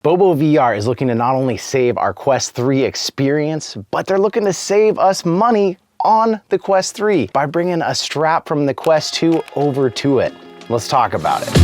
BoboVR is looking to not only save our Quest 3 experience, but they're looking to save us money on the Quest 3 by bringing a strap from the Quest 2 over to it. Let's talk about it.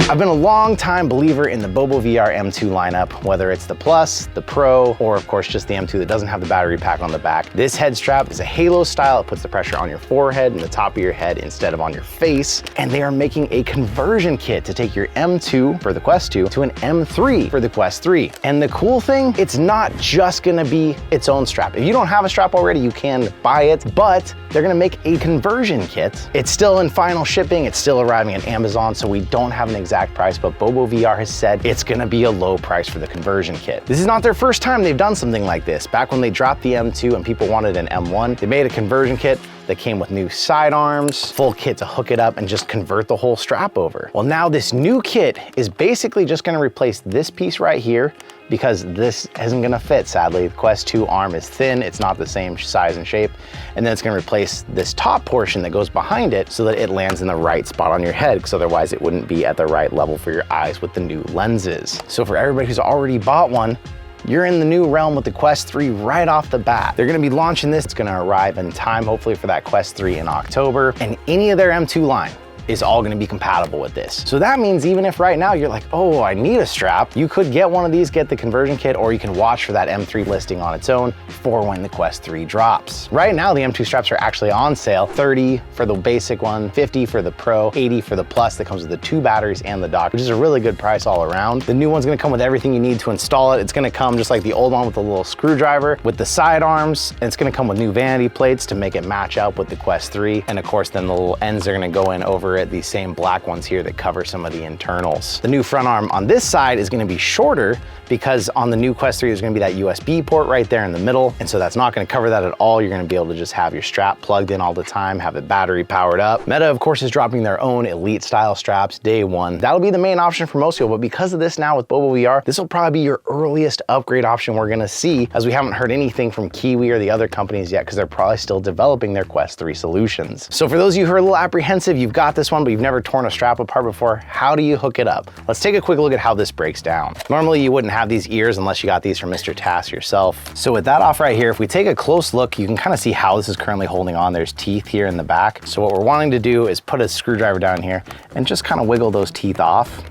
I've been a long time believer in the BoboVR M2 lineup, whether it's the Plus, the Pro, or of course just the M2 that doesn't have the battery pack on the back. This head strap is a halo style. It puts the pressure on your forehead and the top of your head instead of on your face. And they are making a conversion kit to take your M2 for the Quest 2 to an M3 for the Quest 3. And the cool thing, it's not just gonna be its own strap. If you don't have a strap already, you can buy it, but they're gonna make a conversion kit. It's still in final shipping. It's still arriving at Amazon, so we don't have an exact price, but BoboVR has said it's gonna be a low price for the conversion kit. This is not their first time they've done something like this. Back when they dropped the M2 and people wanted an M1, they made a conversion kit that came with new sidearms, full kit to hook it up and just convert the whole strap over. Well, now this new kit is basically just gonna replace this piece right here because this isn't gonna fit, sadly. The Quest 2 arm is thin, it's not the same size and shape, and then it's gonna replace this top portion that goes behind it so that it lands in the right spot on your head, because otherwise it wouldn't be at the right level for your eyes with the new lenses. So for everybody who's already bought one, you're in the new realm with the Quest 3 right off the bat. They're gonna be launching this. It's gonna arrive in time, hopefully, for that Quest 3 in October. And any of their M2 line is all gonna be compatible with this. So that means even if right now you're like, oh, I need a strap, you could get one of these, get the conversion kit, or you can watch for that M3 listing on its own for when the Quest 3 drops. Right now, the M2 straps are actually on sale. 30 for the basic one, 50 for the Pro, 80 for the Plus that comes with the 2 batteries and the dock, which is a really good price all around. The new one's gonna come with everything you need to install it. It's gonna come just like the old one with a little screwdriver, with the side arms, and it's gonna come with new vanity plates to make it match up with the Quest 3. And of course, then the little ends are gonna go in over it, these same black ones here that cover some of the internals. The new front arm on this side is gonna be shorter because on the new Quest 3, there's gonna be that USB port right there in the middle. And so that's not gonna cover that at all. You're gonna be able to just have your strap plugged in all the time, have it battery powered up. Meta, of course, is dropping their own Elite style straps day one. That'll be the main option for most people, but because of this now with BoboVR, this will probably be your earliest upgrade option we're gonna see, as we haven't heard anything from Kiwi or the other companies yet, because they're probably still developing their Quest 3 solutions. So for those of you who are a little apprehensive, you've got this one, but you've never torn a strap apart before, how do you hook it up? Let's take a quick look at how this breaks down. Normally, you wouldn't have these ears unless you got these from Mr. Task yourself. So with that off right here, if we take a close look, you can kind of see how this is currently holding on. There's teeth here in the back. So what we're wanting to do is put a screwdriver down here and just kind of wiggle those teeth off.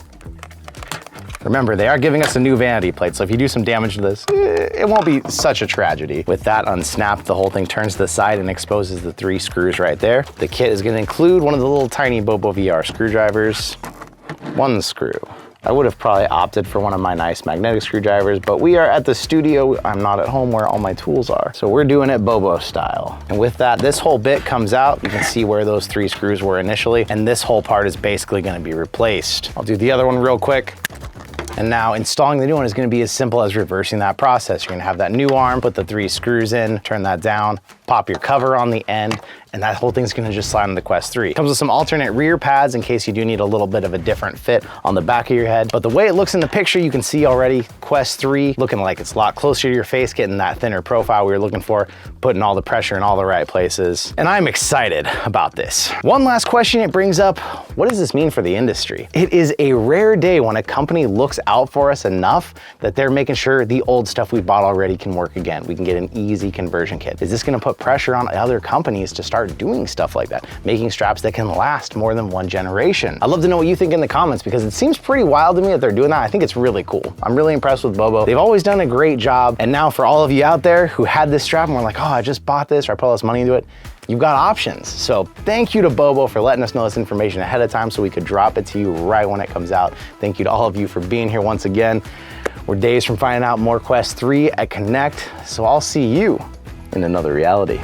Remember, they are giving us a new vanity plate, so if you do some damage to this, it won't be such a tragedy. With that unsnapped, the whole thing turns to the side and exposes the 3 screws right there. The kit is gonna include one of the little tiny BoboVR screwdrivers, 1 screw. I would have probably opted for one of my nice magnetic screwdrivers, but we are at the studio. I'm not at home where all my tools are. So we're doing it Bobo style. And with that, this whole bit comes out. You can see where those 3 screws were initially, and this whole part is basically gonna be replaced. I'll do the other one real quick. And now installing the new one is gonna be as simple as reversing that process. You're gonna have that new arm, put the 3 screws in, turn that down, pop your cover on the end, and that whole thing's gonna just slide on the Quest 3. Comes with some alternate rear pads in case you do need a little bit of a different fit on the back of your head. But the way it looks in the picture, you can see already Quest 3 looking like it's a lot closer to your face, getting that thinner profile we were looking for, putting all the pressure in all the right places. And I'm excited about this. One last question it brings up, what does this mean for the industry? It is a rare day when a company looks out for us enough that they're making sure the old stuff we bought already can work again. We can get an easy conversion kit. Is this gonna put pressure on other companies to start doing stuff like that, making straps that can last more than 1 generation? I'd love to know what you think in the comments, because it seems pretty wild to me that they're doing that. I think it's really cool. I'm really impressed with Bobo. They've always done a great job. And now for all of you out there who had this strap and were like, oh, I just bought this, or I put all this money into it, you've got options. So thank you to Bobo for letting us know this information ahead of time so we could drop it to you right when it comes out. Thank you to all of you for being here once again. We're days from finding out more Quest 3 at Connect, so I'll see you in another reality.